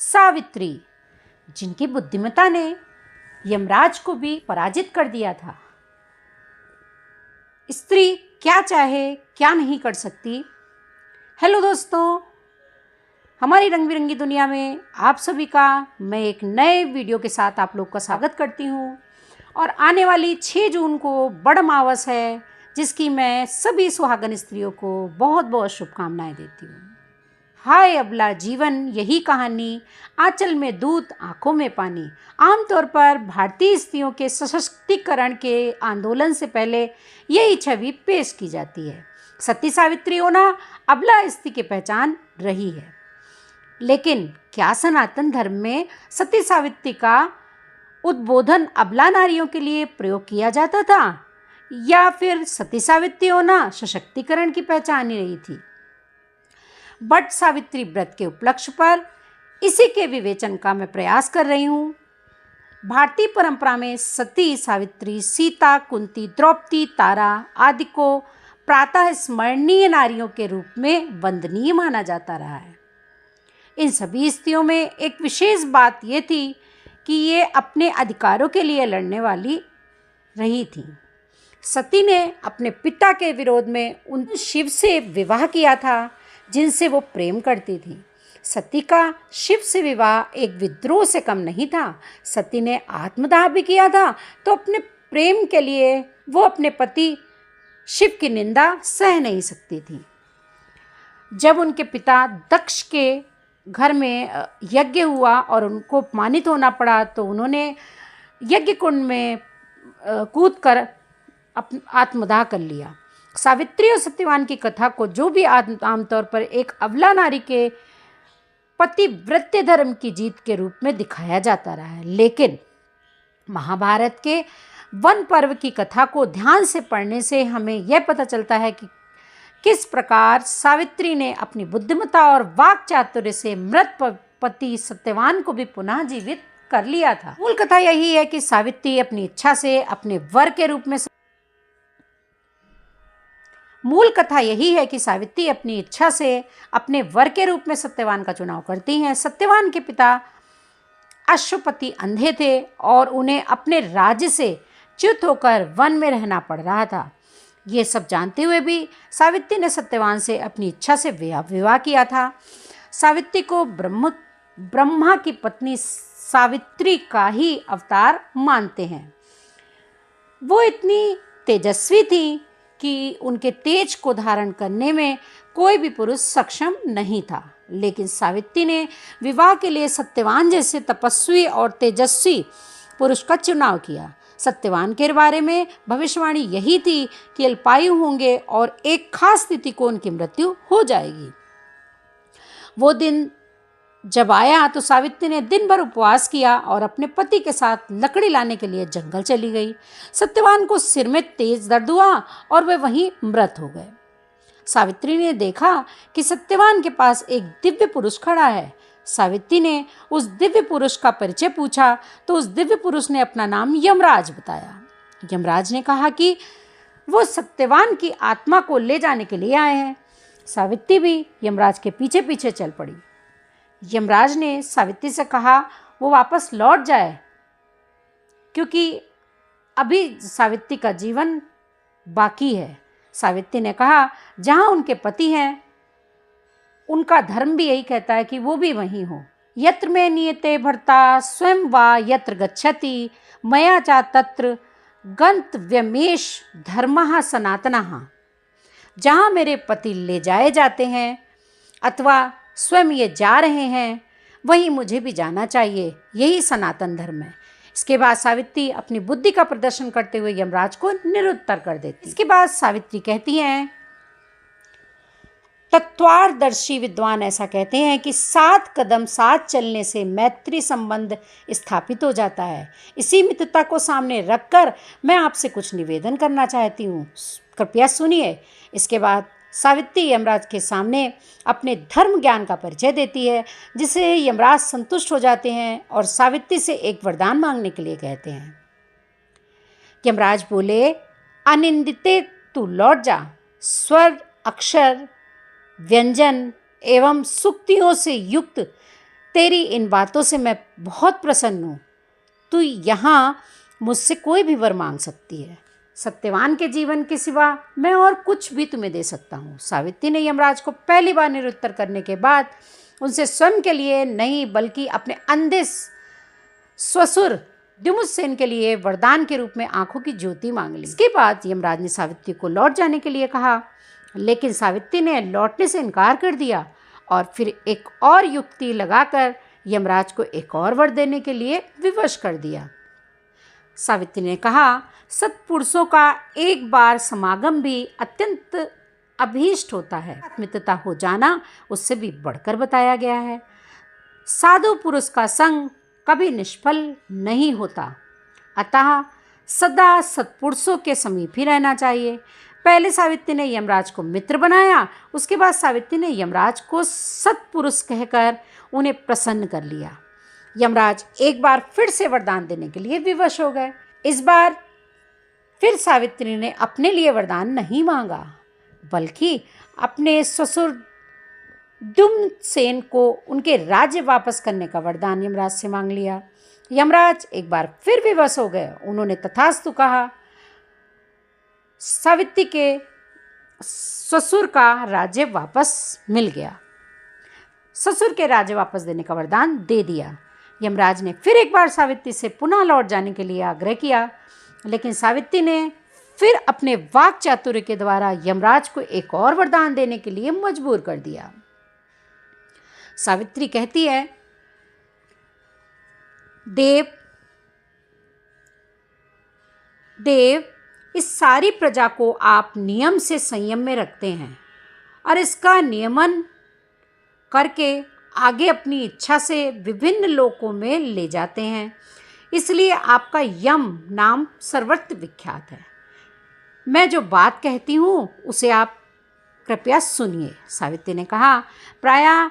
सावित्री, जिनकी बुद्धिमत्ता ने यमराज को भी पराजित कर दिया था। स्त्री क्या चाहे क्या नहीं कर सकती। हेलो दोस्तों, हमारी रंग बिरंगी दुनिया में आप सभी का मैं एक नए वीडियो के साथ आप लोग का स्वागत करती हूँ। और आने वाली 6 जून को बड़ अमावस है, जिसकी मैं सभी सुहागन स्त्रियों को बहुत बहुत शुभकामनाएं देती हूँ। हाय अबला जीवन, यही कहानी, आंचल में दूध आंखों में पानी। आमतौर पर भारतीय स्त्रियों के सशक्तिकरण के आंदोलन से पहले यही छवि पेश की जाती है। सती सावित्री होना अबला स्त्री की पहचान रही है। लेकिन क्या सनातन धर्म में सती सावित्री का उद्बोधन अबला नारियों के लिए प्रयोग किया जाता था, या फिर सती सावित्री होना सशक्तिकरण की पहचान ही रही थी? बट सावित्री व्रत के उपलक्ष्य पर इसी के विवेचन का मैं प्रयास कर रही हूँ। भारतीय परंपरा में सती सावित्री, सीता, कुंती, द्रौपदी, तारा आदि को प्रातः स्मरणीय नारियों के रूप में वंदनीय माना जाता रहा है। इन सभी स्त्रियों में एक विशेष बात ये थी कि ये अपने अधिकारों के लिए लड़ने वाली रही थी। सती ने अपने पिता के विरोध में उन शिव से विवाह किया था जिनसे वो प्रेम करती थी। सती का शिव से विवाह एक विद्रोह से कम नहीं था। सती ने आत्मदाह भी किया था, तो अपने प्रेम के लिए वो अपने पति शिव की निंदा सह नहीं सकती थी। जब उनके पिता दक्ष के घर में यज्ञ हुआ और उनको अपमानित होना पड़ा, तो उन्होंने यज्ञ कुंड में कूदकर आत्मदाह कर लिया। सावित्री और सत्यवान की कथा को जो भी आमतौर पर एक अबला नारी के पतिव्रत्य धर्म की जीत के रूप में दिखाया जाता रहा है, लेकिन महाभारत के वन पर्व की कथा को ध्यान से पढ़ने से हमें यह पता चलता है कि किस प्रकार सावित्री ने अपनी बुद्धिमत्ता और वाक चातुर्य से मृत पति सत्यवान को भी पुनः जीवित कर लिया था। मूल कथा यही है कि सावित्री अपनी इच्छा से अपने वर के रूप में सत्यवान का चुनाव करती हैं। सत्यवान के पिता अश्वपति अंधे थे और उन्हें अपने राज्य से च्युत होकर वन में रहना पड़ रहा था। ये सब जानते हुए भी सावित्री ने सत्यवान से अपनी इच्छा से विवाह किया था। सावित्री को ब्रह्मा की पत्नी सावित्री का ही अवतार मानते हैं। वो इतनी तेजस्वी थी कि उनके तेज को धारण करने में कोई भी पुरुष सक्षम नहीं था। लेकिन सावित्री ने विवाह के लिए सत्यवान जैसे तपस्वी और तेजस्वी पुरुष का चुनाव किया। सत्यवान के बारे में भविष्यवाणी यही थी कि अल्पायु होंगे और एक खास तिथि को उनकी मृत्यु हो जाएगी। वो दिन जब आया तो सावित्री ने दिन भर उपवास किया और अपने पति के साथ लकड़ी लाने के लिए जंगल चली गई। सत्यवान को सिर में तेज दर्द हुआ और वे वहीं मृत हो गए। सावित्री ने देखा कि सत्यवान के पास एक दिव्य पुरुष खड़ा है। सावित्री ने उस दिव्य पुरुष का परिचय पूछा तो उस दिव्य पुरुष ने अपना नाम यमराज बताया। यमराज ने कहा कि वो सत्यवान की आत्मा को ले जाने के लिए आए हैं। सावित्री भी यमराज के पीछे पीछे चल पड़ी। यमराज ने सावित्री से कहा वो वापस लौट जाए, क्योंकि अभी सावित्री का जीवन बाकी है। सावित्री ने कहा जहाँ उनके पति हैं, उनका धर्म भी यही कहता है कि वो भी वहीं हो। यत्र में नियते भर्ता स्वयं वा यत्र गच्छति मया चा तत्र गंतव्यमेष धर्मः सनातनः। जहाँ मेरे पति ले जाए जाते हैं अथवा स्वयं ये जा रहे हैं, वहीं मुझे भी जाना चाहिए। यही सनातन धर्म है। इसके बाद सावित्री अपनी बुद्धि का प्रदर्शन करते हुए यमराज को निरुत्तर कर देती। इसके बाद सावित्री कहती हैं, तत्वार्थदर्शी विद्वान ऐसा कहते हैं कि 7 कदम साथ चलने से मैत्री संबंध स्थापित हो जाता है। इसी मित्रता को सामने रखकर मैं आपसे कुछ निवेदन करना चाहती हूँ, कृपया सुनिए। इसके बाद सावित्री यमराज के सामने अपने धर्म ज्ञान का परिचय देती है, जिसे यमराज संतुष्ट हो जाते हैं और सावित्री से एक वरदान मांगने के लिए कहते हैं। यमराज बोले, अनिंदिते तू लौट जा। स्वर, अक्षर, व्यंजन एवं सूक्तियों से युक्त तेरी इन बातों से मैं बहुत प्रसन्न हूँ। तू यहाँ मुझसे कोई भी वर मांग सकती है। सत्यवान के जीवन के सिवा मैं और कुछ भी तुम्हें दे सकता हूँ। सावित्री ने यमराज को पहली बार निरुत्तर करने के बाद उनसे स्वयं के लिए नहीं बल्कि अपने अंधे ससुर द्युम्नसेन के लिए वरदान के रूप में आंखों की ज्योति मांग ली। इसके बाद यमराज ने सावित्री को लौट जाने के लिए कहा, लेकिन सावित्री ने लौटने से इनकार कर दिया और फिर एक और युक्ति लगाकर यमराज को एक और वर देने के लिए विवश कर दिया। सावित्री ने कहा, सत्पुरुषों का एक बार समागम भी अत्यंत अभीष्ट होता है। मित्रता हो जाना उससे भी बढ़कर बताया गया है। साधु पुरुष का संग कभी निष्फल नहीं होता, अतः सदा सत्पुरुषों के समीप ही रहना चाहिए। पहले सावित्री ने यमराज को मित्र बनाया, उसके बाद सावित्री ने यमराज को सत्पुरुष कहकर उन्हें प्रसन्न कर लिया। यमराज एक बार फिर से वरदान देने के लिए विवश हो गए। इस बार फिर सावित्री ने अपने लिए वरदान नहीं मांगा, बल्कि अपने ससुर द्युम्नसेन को उनके राज्य वापस करने का वरदान यमराज से मांग लिया। यमराज एक बार फिर विवश हो गए। उन्होंने तथास्तु कहा। सावित्री के ससुर का राज्य वापस मिल गया। ससुर के राज्य वापस देने का वरदान दे दिया। यमराज ने फिर एक बार सावित्री से पुनः लौट जाने के लिए आग्रह किया, लेकिन सावित्री ने फिर अपने वाक चातुर्य के द्वारा यमराज को एक और वरदान देने के लिए मजबूर कर दिया। सावित्री कहती है, देव, इस सारी प्रजा को आप नियम से संयम में रखते हैं और इसका नियमन करके आगे अपनी इच्छा से विभिन्न लोकों में ले जाते हैं, इसलिए आपका यम नाम सर्वत्र विख्यात है। मैं जो बात कहती हूँ उसे आप कृपया सुनिए। सावित्री ने कहा, प्रायः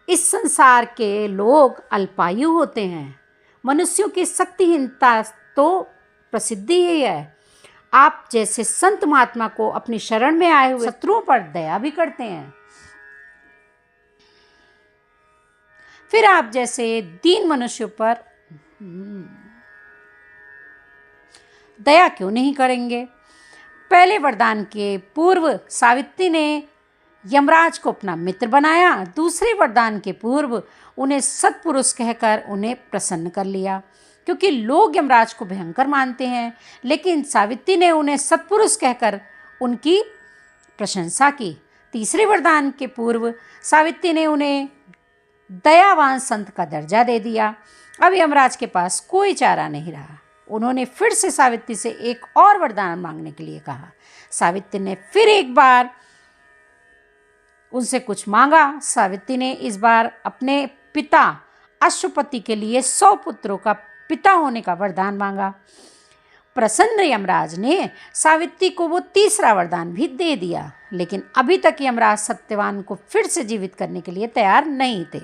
इस संसार के लोग अल्पायु होते हैं। मनुष्यों की शक्तिहीनता तो प्रसिद्धि ही है। आप जैसे संत महात्मा को अपनी शरण में आए हुए शत्रुओं पर दया भी करते हैं, फिर आप जैसे दीन मनुष्यों पर दया क्यों नहीं करेंगे? पहले वरदान के पूर्व सावित्री ने यमराज को अपना मित्र बनाया, दूसरे वरदान के पूर्व उन्हें सत्पुरुष कहकर उन्हें प्रसन्न कर लिया, क्योंकि लोग यमराज को भयंकर मानते हैं, लेकिन सावित्री ने उन्हें सत्पुरुष कहकर उनकी प्रशंसा की। तीसरे वरदान के पूर्व सावित्री ने उन्हें दयावान संत का दर्जा दे दिया। अब यमराज के पास कोई चारा नहीं रहा। उन्होंने फिर से सावित्री से एक और वरदान मांगने के लिए कहा। सावित्री ने फिर एक बार उनसे कुछ मांगा। सावित्री ने इस बार अपने पिता अश्वपति के लिए 100 पुत्रों का पिता होने का वरदान मांगा। प्रसन्न यमराज ने सावित्री को वो तीसरा वरदान भी दे दिया, लेकिन अभी तक यमराज सत्यवान को फिर से जीवित करने के लिए तैयार नहीं थे।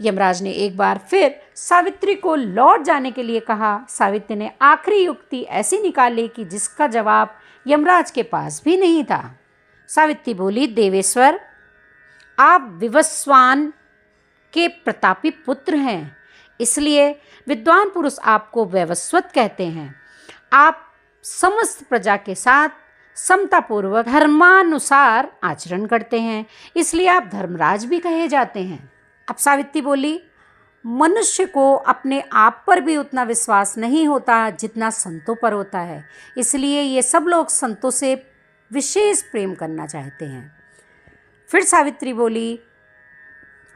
यमराज ने एक बार फिर सावित्री को लौट जाने के लिए कहा। सावित्री ने आखिरी युक्ति ऐसी निकाली कि जिसका जवाब यमराज के पास भी नहीं था। सावित्री बोली, देवेश्वर, आप विवस्वान के प्रतापी पुत्र हैं, इसलिए विद्वान पुरुष आपको वैवस्वत कहते हैं। आप समस्त प्रजा के साथ समतापूर्वक धर्मानुसार आचरण करते हैं, इसलिए आप धर्मराज भी कहे जाते हैं। अब सावित्री बोली, मनुष्य को अपने आप पर भी उतना विश्वास नहीं होता जितना संतों पर होता है, इसलिए ये सब लोग संतों से विशेष प्रेम करना चाहते हैं। फिर सावित्री बोली,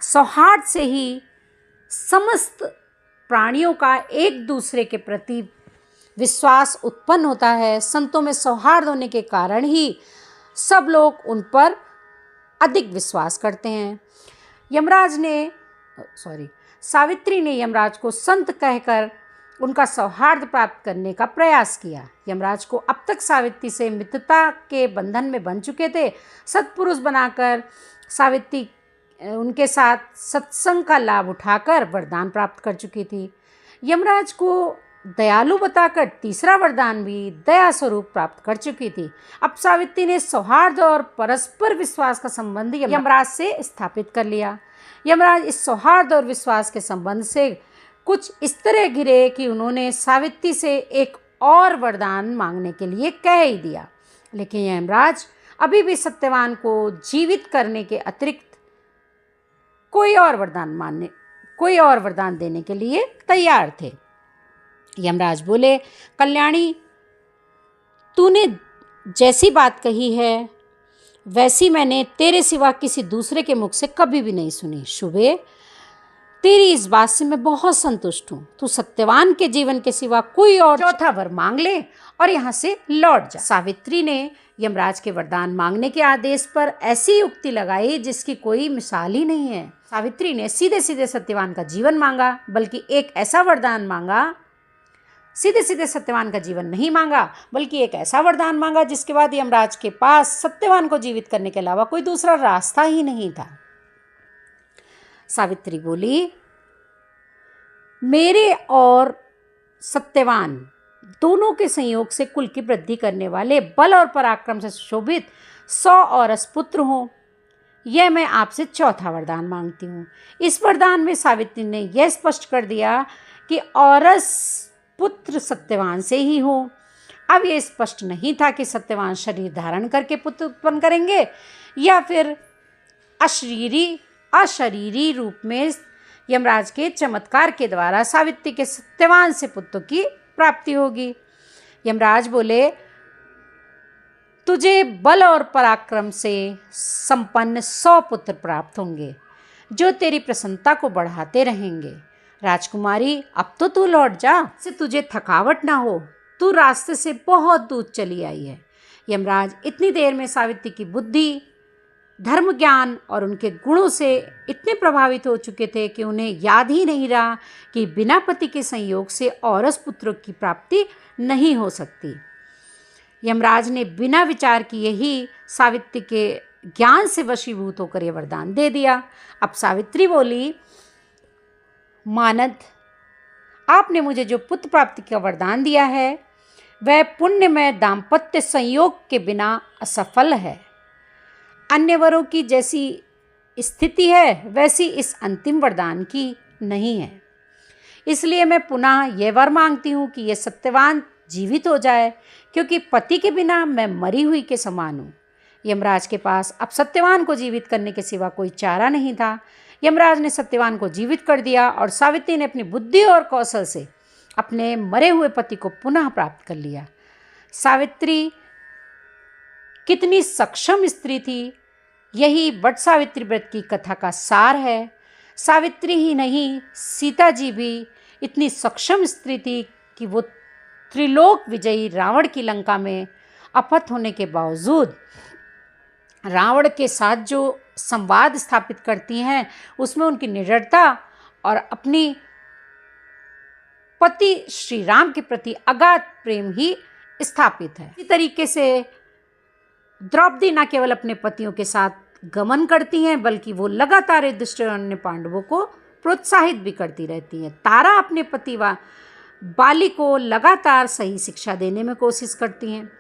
सौहार्द से ही समस्त प्राणियों का एक दूसरे के प्रति विश्वास उत्पन्न होता है। संतों में सौहार्द होने के कारण ही सब लोग उन पर अधिक विश्वास करते हैं। सावित्री ने यमराज को संत कहकर उनका सौहार्द प्राप्त करने का प्रयास किया। यमराज को अब तक सावित्री से मित्रता के बंधन में बन चुके थे। सत्पुरुष बनाकर सावित्री उनके साथ सत्संग का लाभ उठाकर वरदान प्राप्त कर चुकी थी। यमराज को दयालु बताकर तीसरा वरदान भी दया स्वरूप प्राप्त कर चुकी थी। अब सावित्री ने सौहार्द और परस्पर विश्वास का संबंध यमराज से स्थापित कर लिया। यमराज इस सौहार्द और विश्वास के संबंध से कुछ इस तरह घिरे कि उन्होंने सावित्री से एक और वरदान मांगने के लिए कह ही दिया, लेकिन यमराज अभी भी सत्यवान को जीवित करने के अतिरिक्त कोई और वरदान देने के लिए तैयार थे। यमराज बोले, कल्याणी, तूने जैसी बात कही है वैसी मैंने तेरे सिवा किसी दूसरे के मुख से कभी भी नहीं सुनी। शुभे, तेरी इस बात से मैं बहुत संतुष्ट हूँ। तू सत्यवान के जीवन के सिवा कोई और चौथा वर मांग ले और यहाँ से लौट जा। सावित्री ने यमराज के वरदान मांगने के आदेश पर ऐसी युक्ति लगाई जिसकी कोई मिसाल ही नहीं है। सावित्री ने सीधे सीधे सत्यवान का जीवन मांगा, बल्कि एक ऐसा वरदान मांगा, सीधे सीधे सत्यवान का जीवन नहीं मांगा, बल्कि एक ऐसा वरदान मांगा जिसके बाद यमराज के पास सत्यवान को जीवित करने के अलावा कोई दूसरा रास्ता ही नहीं था। सावित्री बोली, मेरे और सत्यवान दोनों के संयोग से कुल की वृद्धि करने वाले, बल और पराक्रम से सुशोभित 100 औरस पुत्र हों, यह मैं आपसे चौथा वरदान मांगती हूँ। इस वरदान में सावित्री ने यह स्पष्ट कर दिया कि औरस पुत्र सत्यवान से ही हो। अब यह स्पष्ट नहीं था कि सत्यवान शरीर धारण करके पुत्र उत्पन्न करेंगे या फिर अशरीरी रूप में यमराज के चमत्कार के द्वारा सावित्री के सत्यवान से पुत्र की प्राप्ति होगी। यमराज बोले, तुझे बल और पराक्रम से संपन्न 100 पुत्र प्राप्त होंगे जो तेरी प्रसन्नता को बढ़ाते रहेंगे। राजकुमारी, अब तो तू लौट जा, से तुझे थकावट ना हो, तू रास्ते से बहुत दूर चली आई है। यमराज इतनी देर में सावित्री की बुद्धि, धर्म ज्ञान और उनके गुणों से इतने प्रभावित हो चुके थे कि उन्हें याद ही नहीं रहा कि बिना पति के संयोग से औरस पुत्रों की प्राप्ति नहीं हो सकती। यमराज ने बिना विचार किए ही सावित्री के ज्ञान से वशीभूत होकर यह वरदान दे दिया। अब सावित्री बोली, मानद, आपने मुझे जो पुत्र प्राप्ति का वरदान दिया है वह पुण्यमय दाम्पत्य संयोग के बिना असफल है। अन्य वरों की जैसी स्थिति है वैसी इस अंतिम वरदान की नहीं है। इसलिए मैं पुनः यह वर मांगती हूँ कि यह सत्यवान जीवित हो जाए, क्योंकि पति के बिना मैं मरी हुई के समान हूँ। यमराज के पास अब सत्यवान को जीवित करने के सिवा कोई चारा नहीं था। यमराज ने सत्यवान को जीवित कर दिया और सावित्री ने अपनी बुद्धि और कौशल से अपने मरे हुए पति को पुनः प्राप्त कर लिया। सावित्री कितनी सक्षम स्त्री थी, यही वट सावित्री व्रत की कथा का सार है। सावित्री ही नहीं, सीता जी भी इतनी सक्षम स्त्री थी कि वो त्रिलोक विजयी रावण की लंका में अपहत होने के बावजूद रावण के साथ जो संवाद स्थापित करती हैं उसमें उनकी निडरता और अपनी पति श्री राम के प्रति अगाध प्रेम ही स्थापित है। इसी तरीके से द्रौपदी न केवल अपने पतियों के साथ गमन करती हैं बल्कि वो लगातार युधिष्ठिर और अन्य पांडवों को प्रोत्साहित भी करती रहती हैं। तारा अपने पति बाली को लगातार सही शिक्षा देने में कोशिश करती हैं।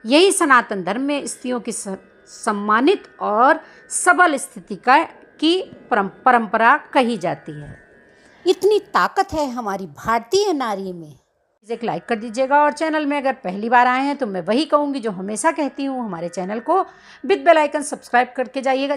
यही सनातन धर्म में स्त्रियों की सम्मानित और सबल स्थिति की परंपरा कही जाती है। इतनी ताकत है हमारी भारतीय नारी में। एक लाइक कर दीजिएगा और चैनल में अगर पहली बार आए हैं तो मैं वही कहूँगी जो हमेशा कहती हूँ, हमारे चैनल को विद बेल आइकन सब्सक्राइब करके जाइएगा।